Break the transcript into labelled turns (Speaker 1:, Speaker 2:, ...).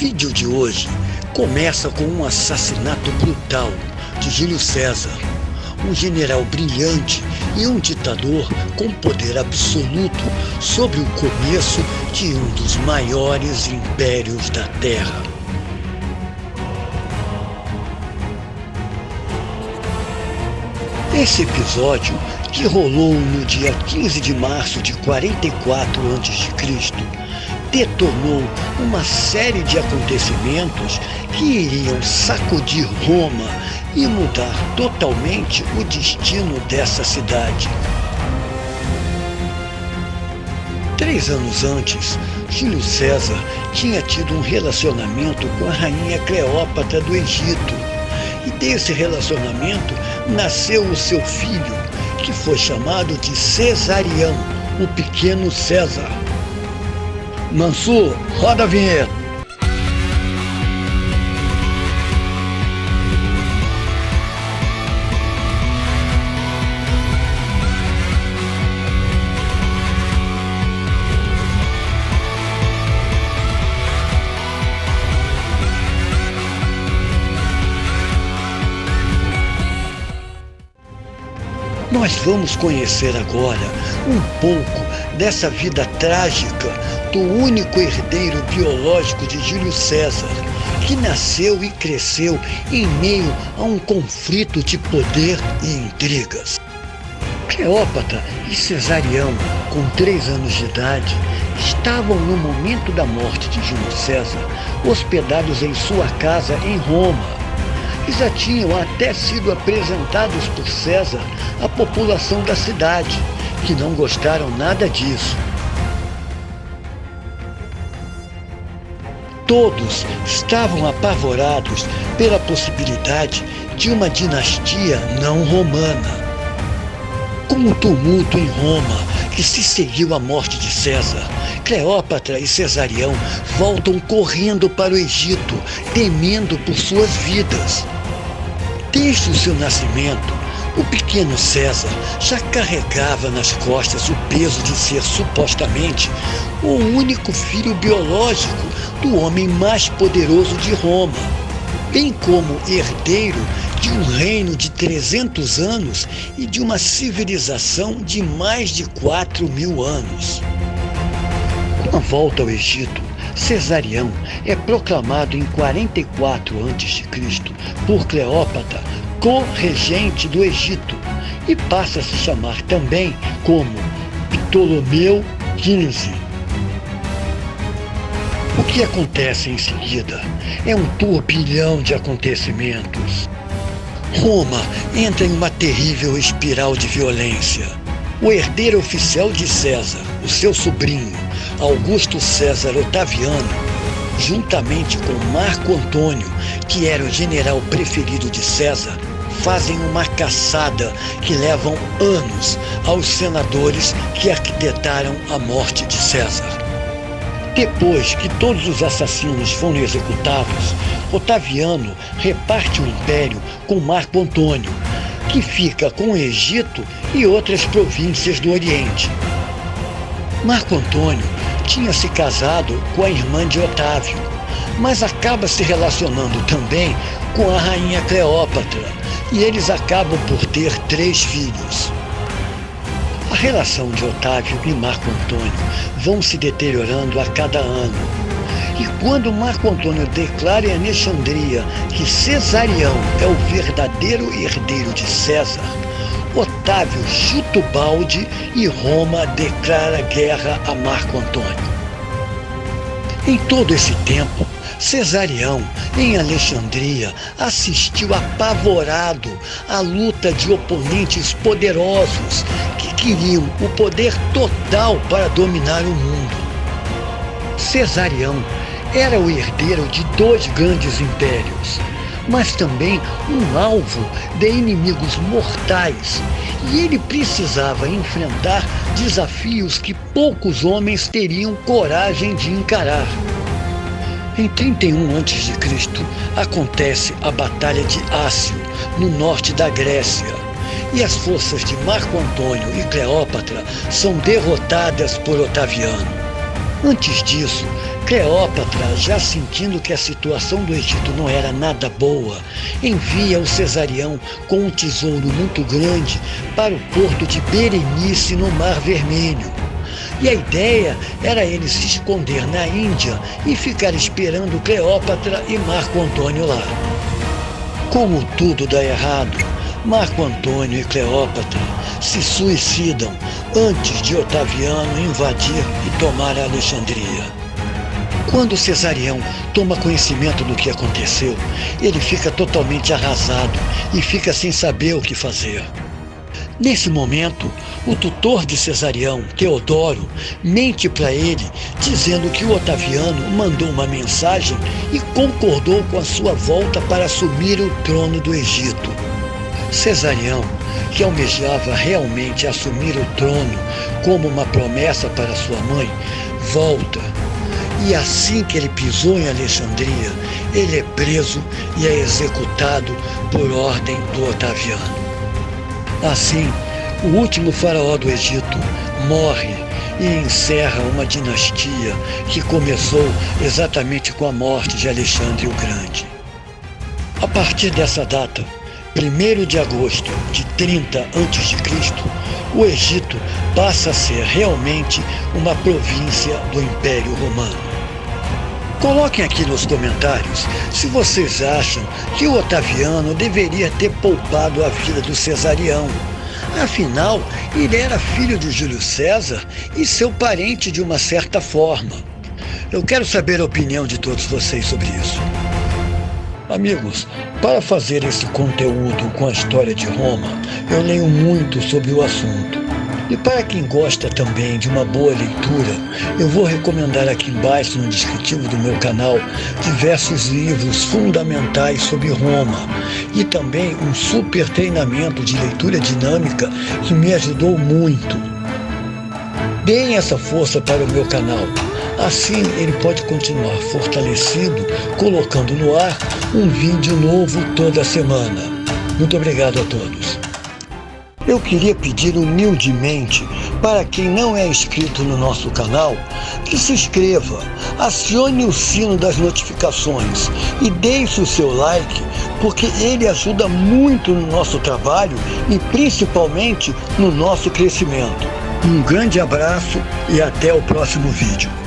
Speaker 1: vídeo de hoje começa com um assassinato brutal de Júlio César, um general brilhante e um ditador com poder absoluto sobre o começo de um dos maiores impérios da Terra. Esse episódio, que rolou no dia 15 de março de 44 a.C., detonou uma série de acontecimentos que iriam sacudir Roma e mudar totalmente o destino dessa cidade. 3 anos antes, Júlio César tinha tido um relacionamento com a rainha Cleópatra do Egito. E desse relacionamento nasceu o seu filho, que foi chamado de Cesarião, o pequeno César. Mansur, roda a vinheta. Nós vamos conhecer agora um pouco dessa vida trágica do único herdeiro biológico de Júlio César, que nasceu e cresceu em meio a um conflito de poder e intrigas. Cleópatra e Cesarião, com 3 anos de idade, estavam no momento da morte de Júlio César hospedados em sua casa em Roma. E já tinham até sido apresentados por César à população da cidade, que não gostaram nada disso. Todos estavam apavorados pela possibilidade de uma dinastia não romana. Com o tumulto em Roma, que se seguiu à morte de César, Cleópatra e Cesarião voltam correndo para o Egito, temendo por suas vidas. Desde o seu nascimento, o pequeno César já carregava nas costas o peso de ser supostamente o único filho biológico do homem mais poderoso de Roma, bem como herdeiro de um reino de 300 anos e de uma civilização de mais de 4.000 anos. Com a volta ao Egito, Cesarião é proclamado em 44 a.C. por Cleópatra co-regente do Egito e passa a se chamar também como Ptolomeu XV. O que acontece em seguida é um turbilhão de acontecimentos. Roma entra em uma terrível espiral de violência. O herdeiro oficial de César, o seu sobrinho, Augusto César Otaviano, juntamente com Marco Antônio, que era o general preferido de César, fazem uma caçada que levam anos aos senadores que arquitetaram a morte de César. Depois que todos os assassinos foram executados, Otaviano reparte o império com Marco Antônio, que fica com o Egito e outras províncias do Oriente. Marco Antônio tinha se casado com a irmã de Otávio, mas acaba se relacionando também com a rainha Cleópatra, e eles acabam por ter 3 filhos. A relação de Otávio e Marco Antônio vão se deteriorando a cada ano. E quando Marco Antônio declara em Alexandria que Cesarião é o verdadeiro herdeiro de César, Otávio chuta o balde e Roma declara guerra a Marco Antônio. Em todo esse tempo, Cesarião, em Alexandria, assistiu apavorado à luta de oponentes poderosos que queriam o poder total para dominar o mundo. Cesarião era o herdeiro de 2 grandes impérios, mas também um alvo de inimigos mortais, e ele precisava enfrentar desafios que poucos homens teriam coragem de encarar. Em 31 a.C., acontece a Batalha de Ácio, no norte da Grécia, e as forças de Marco Antônio e Cleópatra são derrotadas por Otaviano. Antes disso, Cleópatra, já sentindo que a situação do Egito não era nada boa, envia o Cesarião com um tesouro muito grande para o porto de Berenice, no Mar Vermelho. E a ideia era ele se esconder na Índia e ficar esperando Cleópatra e Marco Antônio lá. Como tudo dá errado, Marco Antônio e Cleópatra se suicidam antes de Otaviano invadir e tomar a Alexandria. Quando Cesarião toma conhecimento do que aconteceu, ele fica totalmente arrasado e fica sem saber o que fazer. Nesse momento, o tutor de Cesarião, Teodoro, mente para ele, dizendo que o Otaviano mandou uma mensagem e concordou com a sua volta para assumir o trono do Egito. Cesarião, que almejava realmente assumir o trono como uma promessa para sua mãe, volta. E assim que ele pisou em Alexandria, ele é preso e é executado por ordem do Otaviano. Assim, o último faraó do Egito morre e encerra uma dinastia que começou exatamente com a morte de Alexandre o Grande. A partir dessa data, 1º de agosto de 30 a.C., o Egito passa a ser realmente uma província do Império Romano. Coloquem aqui nos comentários se vocês acham que o Otaviano deveria ter poupado a vida do Cesarião. Afinal, ele era filho de Júlio César e seu parente de uma certa forma. Eu quero saber a opinião de todos vocês sobre isso. Amigos, para fazer esse conteúdo com a história de Roma, eu leio muito sobre o assunto. E para quem gosta também de uma boa leitura, eu vou recomendar aqui embaixo no descritivo do meu canal diversos livros fundamentais sobre Roma e também um super treinamento de leitura dinâmica que me ajudou muito. Deem essa força para o meu canal. Assim ele pode continuar fortalecido, colocando no ar um vídeo novo toda semana. Muito obrigado a todos. Eu queria pedir humildemente para quem não é inscrito no nosso canal que se inscreva, acione o sino das notificações e deixe o seu like, porque ele ajuda muito no nosso trabalho e principalmente no nosso crescimento. Um grande abraço e até o próximo vídeo.